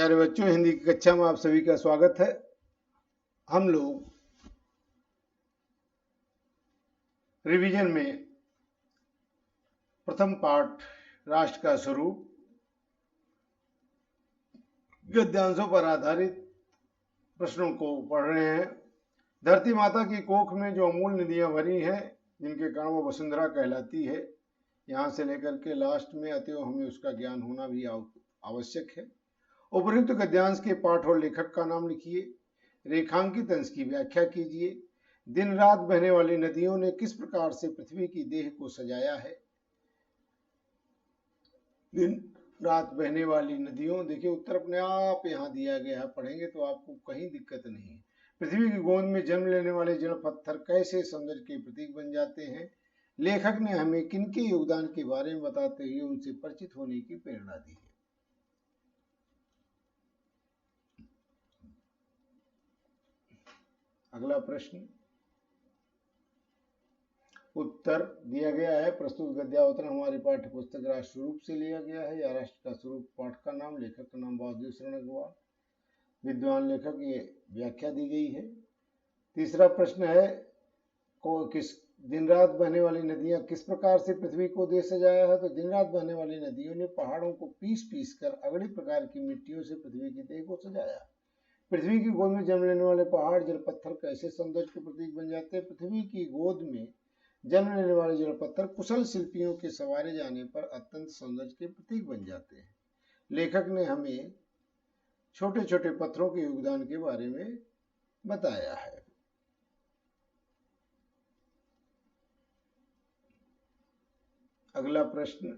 प्यारे बच्चों, हिंदी की कक्षा में आप सभी का स्वागत है। हम लोग रिवीजन में प्रथम पाठ राष्ट्र का स्वरूप गद्यांशों पर आधारित प्रश्नों को पढ़ रहे हैं। धरती माता की कोख में जो अमूल नदियां भरी हैं, जिनके कारण वो वसुंधरा कहलाती है, यहाँ से लेकर के लास्ट में अतएव हमें उसका ज्ञान होना भी आवश्यक है। उपयुक्त गद्यांश के पाठ और लेखक का नाम लिखिए। रेखांकित अंश की व्याख्या कीजिए। दिन रात बहने वाली नदियों ने किस प्रकार से पृथ्वी की देह को सजाया है। दिन रात बहने वाली नदियों, देखिए उत्तर अपने आप यहाँ दिया गया है, पढ़ेंगे तो आपको कहीं दिक्कत नहीं है। पृथ्वी की गोद में जन्म लेने वाले जड़ पत्थर कैसे सौंदर्य के प्रतीक बन जाते हैं। लेखक ने हमें किनके योगदान के बारे में बताते हुए उनसे परिचित होने की प्रेरणा दी है। अगला प्रश्न, उत्तर दिया गया है। प्रस्तुत गद्यावतरण हमारी पाठ्य पुस्तक राष्ट्र स्वरूप से लिया गया है। या राष्ट्र का स्वरूप पाठ का नाम, लेखक का नाम वासुदेव शरण अग्रवाल, विद्वान लेखक, ये व्याख्या दी गई है। तीसरा प्रश्न है, किस दिन रात बहने वाली नदियां किस प्रकार से पृथ्वी को देह सजाया है। तो दिन रात बहने वाली नदियों ने पहाड़ों को पीस पीस कर अगली प्रकार की मिट्टियों से पृथ्वी की देह को सजाया। पृथ्वी की गोद में जन्म लेने वाले पहाड़ जल पत्थर कैसे सौंदर्य के प्रतीक बन जाते हैं। पृथ्वी की गोद में जन्म लेने वाले जल पत्थर कुशल शिल्पियों के सवारे जाने पर अत्यंत सौंदर्य के प्रतीक बन जाते हैं। लेखक ने हमें छोटे छोटे पत्थरों के योगदान के बारे में बताया है। अगला प्रश्न,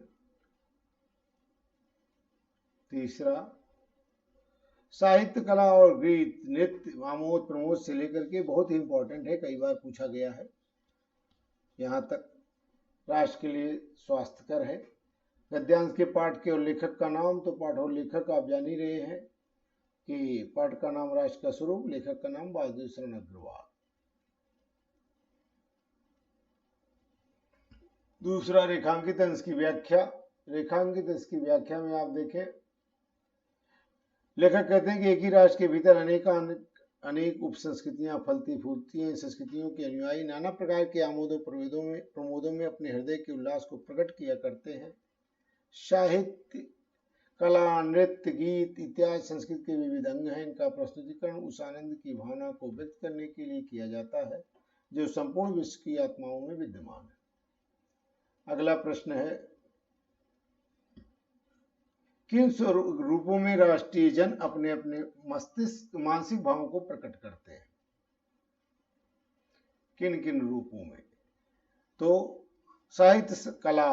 तीसरा, साहित्य, कला और गीत, नृत्य, आमोद प्रमोद से लेकर के बहुत ही इंपॉर्टेंट है, कई बार पूछा गया है। यहाँ तक राष्ट्र के लिए स्वास्थ्यकर है। गद्यांश के पाठ के और लेखक का नाम, तो पाठ और लेखक आप जान ही रहे हैं कि पाठ का नाम राष्ट्र का स्वरूप, लेखक का नाम वासुदेव शरण अग्रवाल। दूसरा, रेखांकित अंश की व्याख्या। रेखांकित अंश की व्याख्या में आप देखें, लेखक कहते हैं कि एक ही राष्ट्र के भीतर अनेक उप संस्कृतियां फलती फूलती हैं। इन संस्कृतियों के अनुयायी नाना प्रकार के आमोदों प्रमोदों में अपने हृदय के उल्लास को प्रकट किया करते हैं। साहित्य, कला, नृत्य, गीत इत्यादि संस्कृत के विविध अंग हैं। इनका प्रस्तुतिकरण उस आनंद की भावना को व्यक्त करने के लिए किया जाता है जो संपूर्ण विश्व की आत्माओं में विद्यमान है। अगला प्रश्न है, किन रूपों में राष्ट्रीय जन अपने अपने मस्तिष्क मानसिक भावों को प्रकट करते हैं। किन किन रूपों में, तो साहित्य, कला,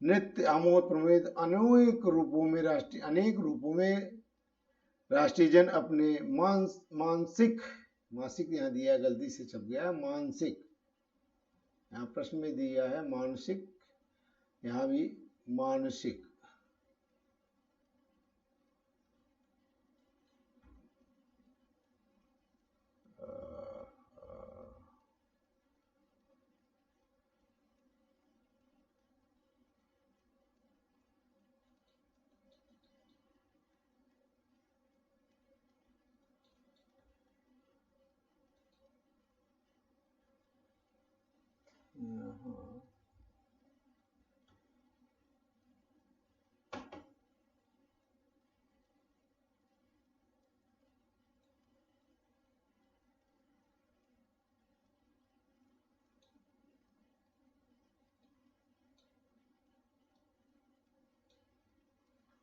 नृत्य, आमोद प्रमोद, अनेक रूपों में राष्ट्रीय जन अपने मानसिक, यहाँ दिया गलती से छप गया, मानसिक, यहाँ प्रश्न में दिया है मानसिक, यहाँ भी मानसिक,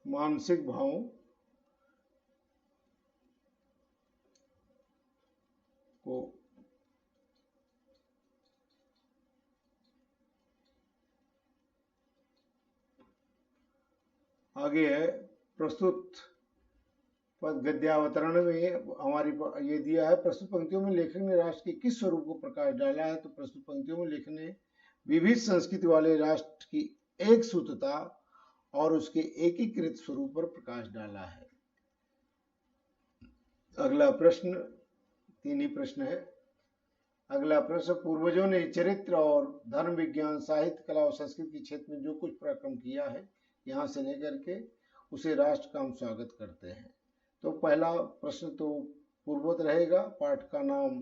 मानसिक भावों को आगे है। प्रस्तुत गद्यावतरण में हमारी ये दिया है, प्रस्तुत पंक्तियों में लेखक ने राष्ट्र के किस स्वरूप को प्रकाश डाला है। तो प्रस्तुत पंक्तियों में लेखक ने विविध संस्कृति वाले राष्ट्र की एक सूत्रता और उसके एकीकृत स्वरूप पर प्रकाश डाला है। अगला प्रश्न, तीन ही प्रश्न है। अगला प्रश्न, पूर्वजों ने चरित्र और धर्म विज्ञान, साहित्य, कला और संस्कृति के क्षेत्र में जो कुछ पराक्रम किया है, यहाँ से लेकर के उसे राष्ट्र का हम स्वागत करते हैं। तो पहला प्रश्न तो पूर्ववत रहेगा। पाठ का नाम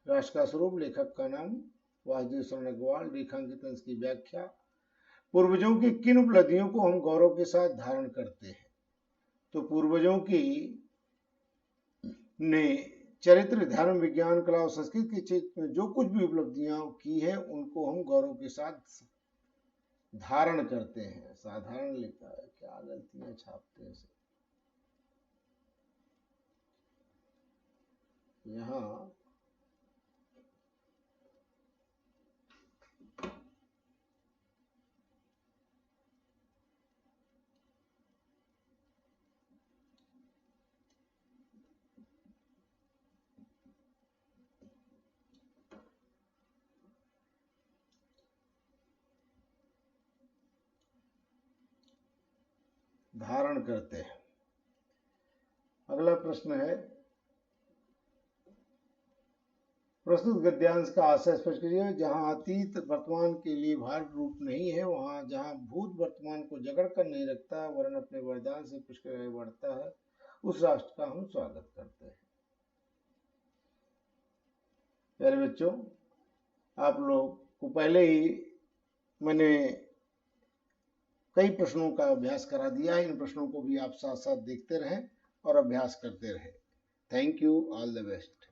राष्ट्र का स्वरूप, लेखक का नाम वासुदेव शरण अग्रवाल, रेखांकित अंश की व्याख्या, पूर्वजों की किन उपलब्धियों को हम गौरव के साथ धारण करते हैं। तो पूर्वजों की ने चरित्र, धर्म, विज्ञान, कला और संस्कृत के क्षेत्र में जो कुछ भी उपलब्धियां की है उनको हम गौरव के साथ धारण करते हैं। साधारण लिखा है, क्या गलतियां छापते हैं यहाँ। धारण करते हैं। अगला प्रश्न है, प्रस्तुत गद्यांश का आशय स्पष्ट कीजिए। जहां अतीत वर्तमान के लिए भार रूप नहीं है, वहां जहां भूत वर्तमान को जकड़ कर नहीं रखता वरन अपने वरदान से पुष्कर आगे बढ़ता है, उस राष्ट्र का हम स्वागत करते हैं। प्यारे बच्चों, आप लोग को पहले ही मैंने कई प्रश्नों का अभ्यास करा दिया है। इन प्रश्नों को भी आप साथ साथ देखते रहें और अभ्यास करते रहें। Thank you, all the best.